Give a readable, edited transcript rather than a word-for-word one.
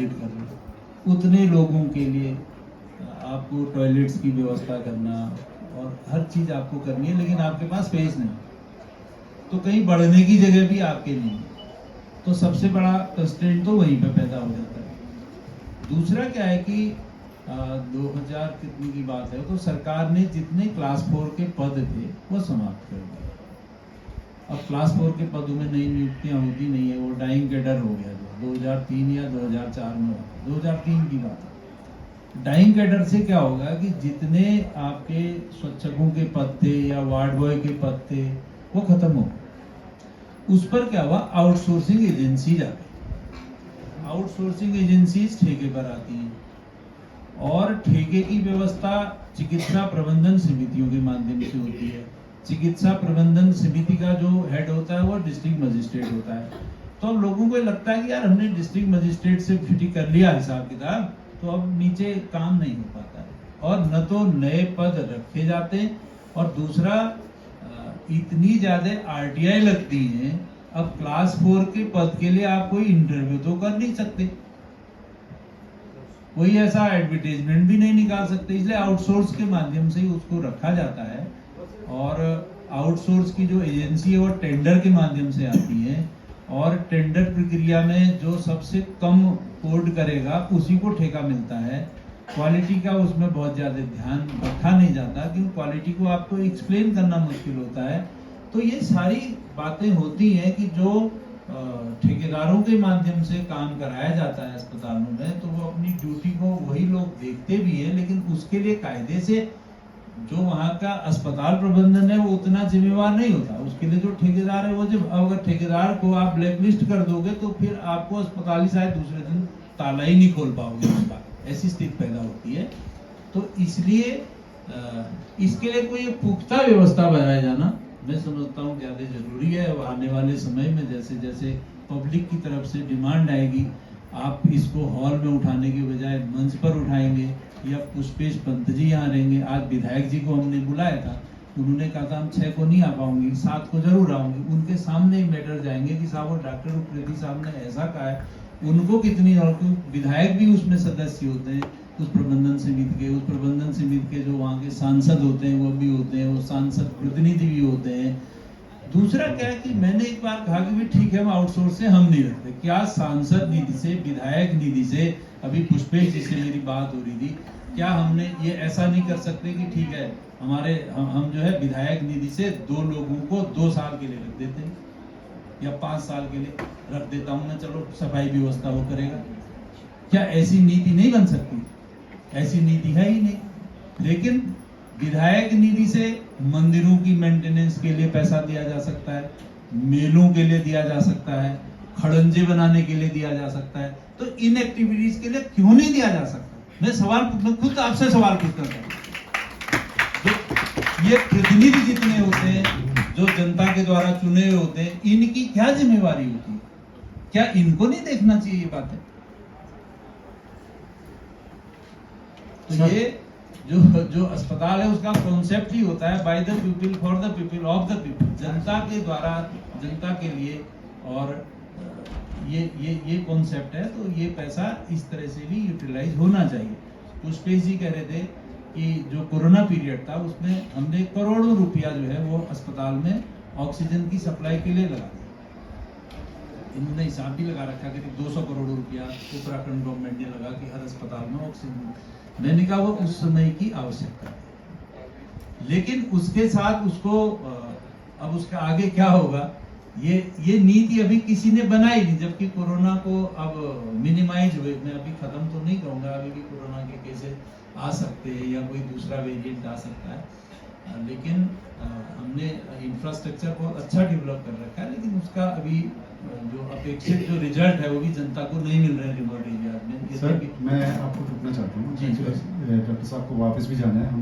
Visit कर रहे हो, उतने लोगों के लिए आपको टॉयलेट्स की व्यवस्था करना और हर चीज़ आपको करनी है, लेकिन आपके पास स्पेस नहीं, तो कहीं बढ़ने की जगह भी आपके नहीं, तो सबसे बड़ा कंस्ट्रेंट तो वहीं पे पैदा हो जाता है। दूसरा क्या है कि 2000 कितनी की बात है, तो सरकार ने जितने क्लास 4 के पद थे वो समाप्त कर दिए। अब क्लास 4 के पदों में नई नियुक्तियां होती नहीं है, वो डाइंग कैडर हो गया जो 2003 या 2004 में हुआ, 2003 की बात है। डाइंग कैडर से क्या होगा कि जितने आपके स्वच्छकों के पद थे या वार्ड बॉय के पद थे वो खत्म हो गए। उस पर क्या हुआ, आउटसोर्सिंग एजेंसी जाती, आउटसोर्सिंग एजेंसी ठेके पर आती हैं और ठेके की व्यवस्था चिकित्सा प्रबंधन समितियों के माध्यम से होती है। चिकित्सा प्रबंधन समिति का जो हेड होता है वो डिस्ट्रिक्ट मजिस्ट्रेट होता है। तो अब लोगों को लगता है कि यार हमने डिस्ट्रिक्ट मजिस्ट्रेट से छुट्टी कर लिया हिसाब किताब, तो अब नीचे काम नहीं हो पाता है और न तो नए पद रखे जाते, और दूसरा इतनी ज्यादा आरटीआई लगती है, अब क्लास 4 के पद के लिए आप कोई इंटरव्यू तो कर नहीं सकते, कोई ऐसा एडवर्टाइजमेंट भी नहीं निकाल सकते, इसलिए आउटसोर्स के माध्यम से ही उसको रखा जाता है। और आउटसोर्स की जो एजेंसी है वो टेंडर के माध्यम से आती है, और टेंडर प्रक्रिया में जो सबसे कम कोड करेगा उसी को ठेका मिलता है। क्वालिटी का उसमें बहुत ज़्यादा ध्यान रखा नहीं जाता, क्योंकि क्वालिटी को आपको एक्सप्लेन करना मुश्किल होता है। तो ये सारी बातें होती हैं कि जो ठेकेदारों के माध्यम से काम कराया जाता है अस्पतालों में, तो वो अपनी ड्यूटी को वही लोग देखते भी है, लेकिन उसके लिए कायदे से जो वहाँ का अस्पताल प्रबंधन है वो उतना जिम्मेवार नहीं होता। उसके लिए जो ठेकेदार है वो, जब अगर ठेकेदार को आप ब्लैकलिस्ट कर दोगे तो फिर आपको अस्पताल ही शायद दूसरे दिन ताला ही नहीं खोल पाओगे उसका, ऐसी स्थिति पैदा होती है। तो इसलिए इसके लिए कोई पुख्ता व्यवस्था बनाया जाना मैं समझता हूँ ज़्यादा जरूरी है। आने वाले समय में जैसे जैसे पब्लिक की तरफ से डिमांड आएगी, आप इसको हॉल में उठाने के बजाय मंच पर उठाएंगे, या पुष्पेश पंत जी यहाँ रहेंगे। आज विधायक जी को हमने बुलाया था, उन्होंने कहा था हम 6 को नहीं आ पाऊंगी, 7 को जरूर आऊंगी। उनके सामने ही मैटर जाएंगे कि साहब वो डॉक्टर उप्रेती साहब ने ऐसा कहा है, उनको कितनी, और विधायक भी उसमें सदस्य होते हैं उस प्रबंधन समिति के, उस प्रबंधन समिति के जो वहाँ के सांसद होते हैं वो भी होते हैं, वो सांसद प्रतिनिधि भी होते हैं। दूसरा क्या है कि मैंने एक बार कहा कि भी ठीक है हम आउटसोर्स से हम नहीं रखते, क्या सांसद निधि से, विधायक निधि से, अभी पुष्पेश जी से मेरी बात हो रही थी, क्या हमने ये ऐसा नहीं कर सकते कि ठीक है हमारे हम जो है विधायक निधि से 2 लोगों को 2 साल के लिए रख देते हैं या 5 साल के लिए रख देता हूं मैं, चलो सफाई व्यवस्था वो करेगा। क्या ऐसी नीति नहीं बन सकती? ऐसी नीति है ही नहीं। लेकिन विधायक निधि से मंदिरों की मेंटेनेंस के लिए पैसा दिया जा सकता है, मेलों के लिए दिया जा सकता है, खड़ंजे बनाने के लिए दिया जा सकता है, तो इन एक्टिविटीज के लिए क्यों नहीं दिया जा सकता? मैं सवाल खुद आपसे सवाल पूछता था। ये प्रतिनिधि जितने होते हैं, जो जनता के द्वारा चुने हुए होते हैं, इनकी क्या जिम्मेवारी होती है? क्या इनको नहीं देखना चाहिए ये बातें? तो ये जो अस्पताल है उसका कॉन्सेप्ट ही होता है by the people, for the people, of the people, जनता के द्वारा, जनता के लिए। और ये कॉन्सेप्ट है, तो ये पैसा इस तरह से भी यूटिलाइज होना चाहिए। पुष्पेश जी कह रहे थे कि जो कोरोना पीरियड था उसमें हमने करोड़ों रुपया जो है वो अस्पताल में ऑक्सीजन की सप्लाई के लिए लगा दिया। इन्होंने हिसाब भी लगा रखा कि 200 करोड़ रुपया उत्तराखंड गवर्नमेंट ने लगा कि हर अस्पताल में ऑक्सीजन। मैंने कहा वो उस समय की आवश्यकता है, लेकिन उसके साथ उसको अब उसका आगे क्या होगा, ये नीति अभी किसी ने बनाई नहीं, जबकि कोरोना को अब मिनिमाइज हुए, मैं अभी खत्म तो नहीं कहूँगा, अभी भी कोरोना के केसेस आ सकते हैं या कोई दूसरा वेरिएंट आ सकता है, लेकिन हमने इंफ्रास्ट्रक्चर बहुत अच्छा डेवलप कर रखा है, लेकिन उसका अभी जो अपेक्षित जो रिजल्ट है वो भी जनता को नहीं मिल रहा है रिमोट एरिया में। सर मैं आपको पूछना चाहता हूँ, डॉक्टर साहब को वापस भी जाना है।